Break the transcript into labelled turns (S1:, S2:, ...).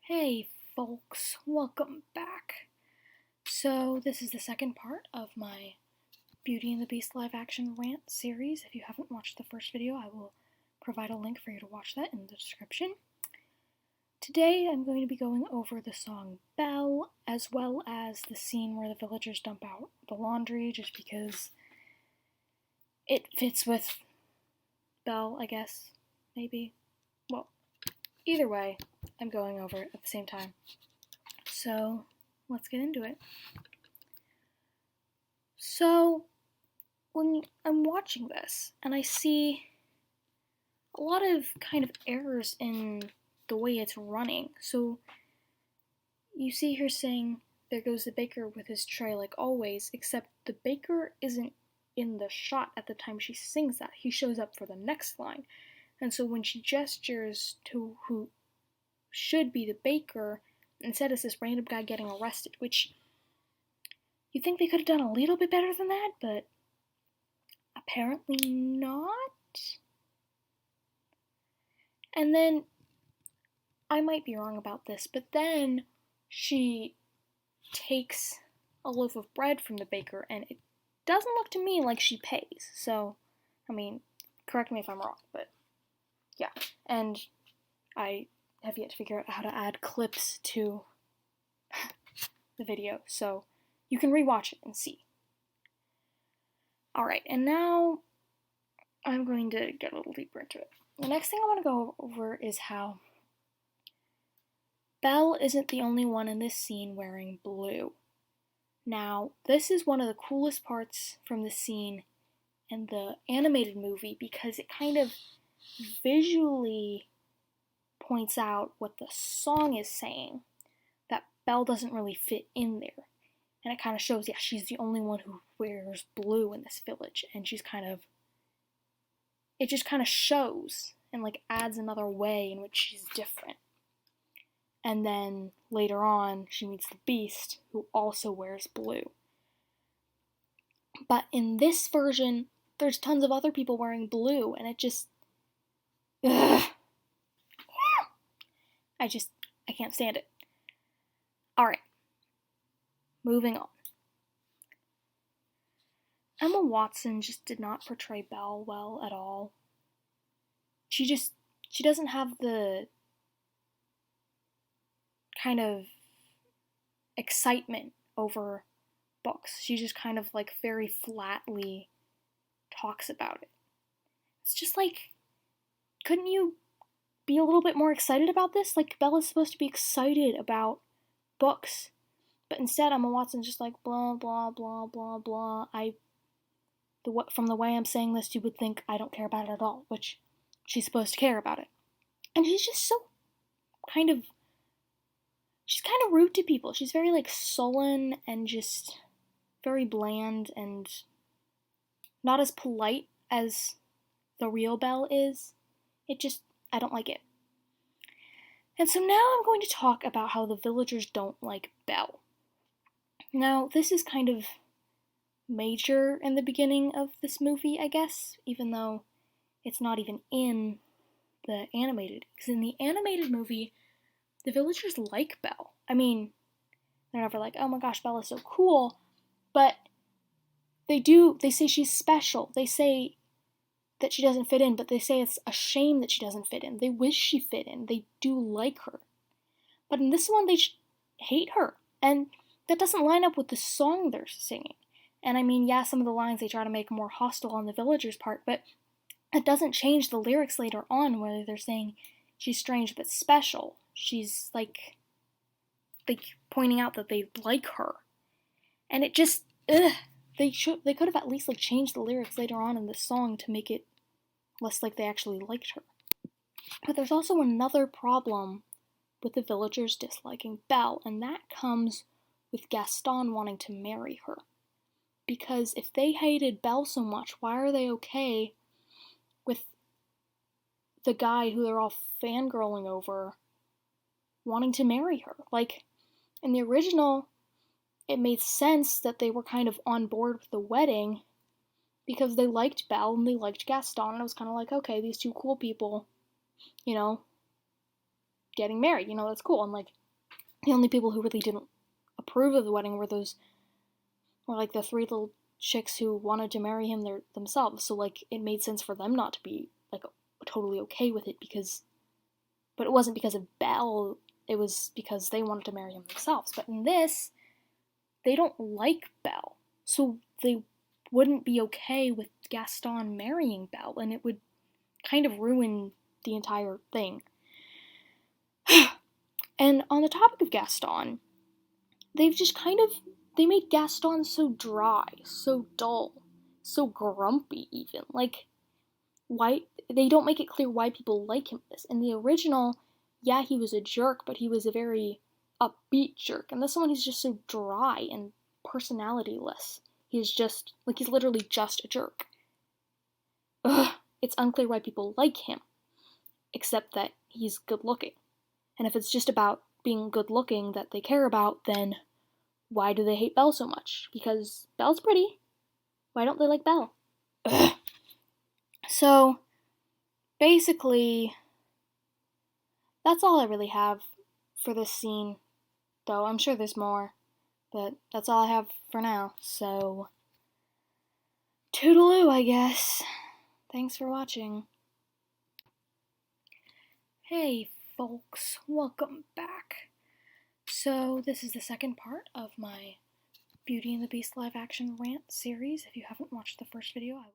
S1: Hey folks, welcome back. So this is the second part of my Beauty and the Beast live action rant series. If you haven't watched the first video, I will provide a link for you to watch that in the description. Today I'm going to be going over the song Belle, as well as the scene where the villagers dump out the laundry, just because it fits with Belle, I guess, maybe. Well, either way, I'm going over it at the same time. So, let's get into it. So, when I'm watching this, and I see a lot of kind of errors in the way it's running. So, you see her saying, "There goes the baker with his tray like always," except the baker isn't in the shot at the time she sings that. He shows up for the next line. And so when she gestures to who should be the baker, instead it's this random guy getting arrested, which you think they could have done a little bit better than that, but apparently not. And then, I might be wrong about this, but then she takes a loaf of bread from the baker, and it doesn't look to me like she pays. So, I mean, correct me if I'm wrong, but yeah. And I have yet to figure out how to add clips to the video, so you can rewatch it and see. Alright, and now I'm going to get a little deeper into it. The next thing I want to go over is how Belle isn't the only one in this scene wearing blue. Now, this is one of the coolest parts from the scene in the animated movie because it kind of visually points out what the song is saying, that Belle doesn't really fit in there. And it kind of shows, yeah, she's the only one who wears blue in this village, and she's kind of, it just kind of shows and like adds another way in which she's different. And then later on, she meets the Beast, who also wears blue. But in this version, there's tons of other people wearing blue, and it just, ugh. I can't stand it. Alright, moving on. Emma Watson just did not portray Belle well at all. She doesn't have the kind of excitement over books. She just kind of like very flatly talks about it. It's just like, couldn't you be a little bit more excited about this? Like, Bella's supposed to be excited about books, but instead Emma Watson's just like blah blah blah blah blah. From the way I'm saying this, you would think I don't care about it at all, which she's supposed to care about it. And she's just so she's kind of rude to people. She's very like sullen and just very bland and not as polite as the real Belle is. I don't like it. And so now I'm going to talk about how the villagers don't like Belle. Now, this is kind of major in the beginning of this movie, I guess, even though it's not even in the animated. Because in the animated movie, the villagers like Belle. I mean, they're never like, oh my gosh, Belle is so cool, but they say she's special. They say that she doesn't fit in, but they say it's a shame that she doesn't fit in. They wish she fit in. They do like her. But in this one, they hate her. And that doesn't line up with the song they're singing. And I mean, yeah, some of the lines they try to make more hostile on the villagers' part, but it doesn't change the lyrics later on where they're saying she's strange but special. She's like pointing out that they like her. And it just, they could have at least like changed the lyrics later on in the song to make it less like they actually liked her. But there's also another problem with the villagers disliking Belle, and that comes with Gaston wanting to marry her. Because if they hated Belle so much, why are they okay with the guy who they're all fangirling over wanting to marry her? Like, in the original, it made sense that they were kind of on board with the wedding because they liked Belle and they liked Gaston, and it was kind of like, okay, these two cool people, you know, getting married. You know, that's cool. And like, the only people who really didn't approve of the wedding were like the three little chicks who wanted to marry him themselves. So like, it made sense for them not to be like totally okay with it but it wasn't because of Belle. It was because they wanted to marry him themselves. But in this, they don't like Belle, so they wouldn't be okay with Gaston marrying Belle, and it would kind of ruin the entire thing. And on the topic of Gaston, they've just they made Gaston so dry, so dull, so grumpy even. Like, why they don't make it clear why people like him this. In the original, yeah, he was a jerk, but he was a very upbeat jerk. And this one, he's just so dry and personalityless. He's literally just a jerk. Ugh, it's unclear why people like him, except that he's good looking. And if it's just about being good looking that they care about, then why do they hate Belle so much? Because Belle's pretty. Why don't they like Belle? Ugh. So, basically, that's all I really have for this scene. Though I'm sure there's more. But that's all I have for now. So, toodaloo, I guess. Thanks for watching. Hey, folks. Welcome back. So, this is the second part of my Beauty and the Beast live action rant series. If you haven't watched the first video, I will